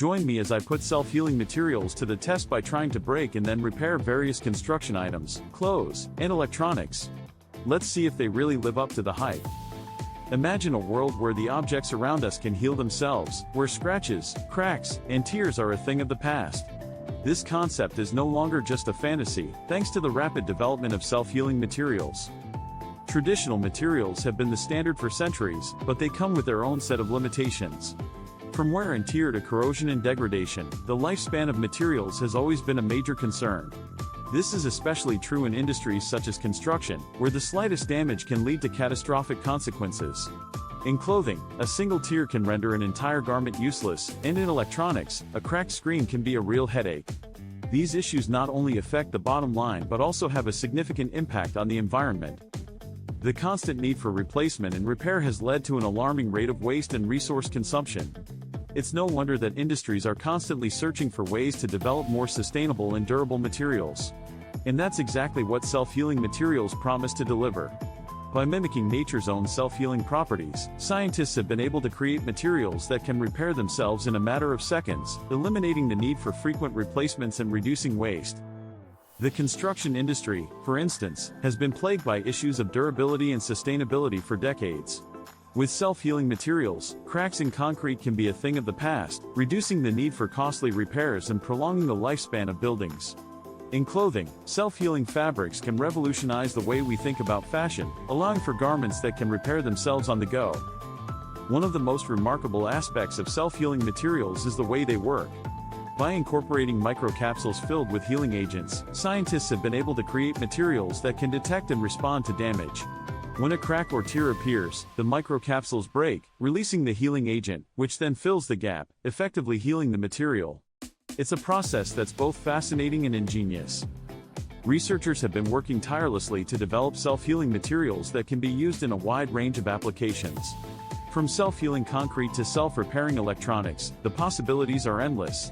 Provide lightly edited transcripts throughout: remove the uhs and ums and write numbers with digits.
Join me as I put self-healing materials to the test by trying to break and then repair various construction items, clothes, and electronics. Let's see if they really live up to the hype. Imagine a world where the objects around us can heal themselves, where scratches, cracks, and tears are a thing of the past. This concept is no longer just a fantasy, thanks to the rapid development of self-healing materials. Traditional materials have been the standard for centuries, but they come with their own set of limitations. From wear and tear to corrosion and degradation, the lifespan of materials has always been a major concern. This is especially true in industries such as construction, where the slightest damage can lead to catastrophic consequences. In clothing, a single tear can render an entire garment useless, and in electronics, a cracked screen can be a real headache. These issues not only affect the bottom line but also have a significant impact on the environment. The constant need for replacement and repair has led to an alarming rate of waste and resource consumption. It's no wonder that industries are constantly searching for ways to develop more sustainable and durable materials. And that's exactly what self-healing materials promise to deliver. By mimicking nature's own self-healing properties, scientists have been able to create materials that can repair themselves in a matter of seconds, eliminating the need for frequent replacements and reducing waste. The construction industry, for instance, has been plagued by issues of durability and sustainability for decades. With self-healing materials, cracks in concrete can be a thing of the past, reducing the need for costly repairs and prolonging the lifespan of buildings. In clothing, self-healing fabrics can revolutionize the way we think about fashion, allowing for garments that can repair themselves on the go. One of the most remarkable aspects of self-healing materials is the way they work. By incorporating microcapsules filled with healing agents, scientists have been able to create materials that can detect and respond to damage. When a crack or tear appears, the microcapsules break, releasing the healing agent, which then fills the gap, effectively healing the material. It's a process that's both fascinating and ingenious. Researchers have been working tirelessly to develop self-healing materials that can be used in a wide range of applications. From self-healing concrete to self-repairing electronics, the possibilities are endless.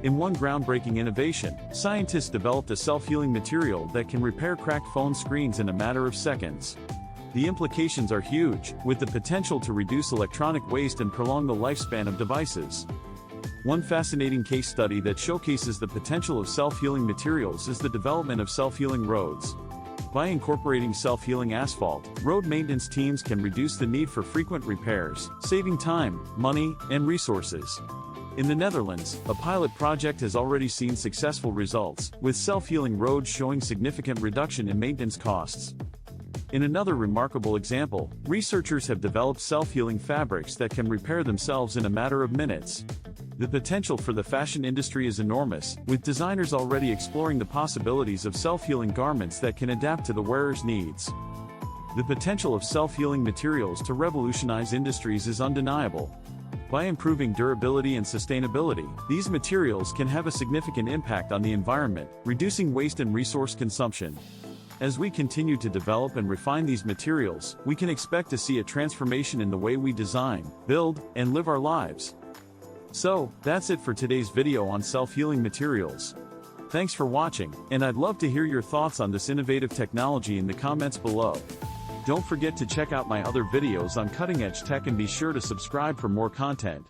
In one groundbreaking innovation, scientists developed a self-healing material that can repair cracked phone screens in a matter of seconds. The implications are huge, with the potential to reduce electronic waste and prolong the lifespan of devices. One fascinating case study that showcases the potential of self-healing materials is the development of self-healing roads. By incorporating self-healing asphalt, road maintenance teams can reduce the need for frequent repairs, saving time, money, and resources. In the Netherlands, a pilot project has already seen successful results, with self-healing roads showing significant reduction in maintenance costs. In another remarkable example, researchers have developed self-healing fabrics that can repair themselves in a matter of minutes. The potential for the fashion industry is enormous, with designers already exploring the possibilities of self-healing garments that can adapt to the wearer's needs. The potential of self-healing materials to revolutionize industries is undeniable. By improving durability and sustainability, these materials can have a significant impact on the environment, reducing waste and resource consumption. As we continue to develop and refine these materials, we can expect to see a transformation in the way we design, build, and live our lives. So, that's it for today's video on self-healing materials. Thanks for watching, and I'd love to hear your thoughts on this innovative technology in the comments below. Don't forget to check out my other videos on cutting-edge tech and be sure to subscribe for more content.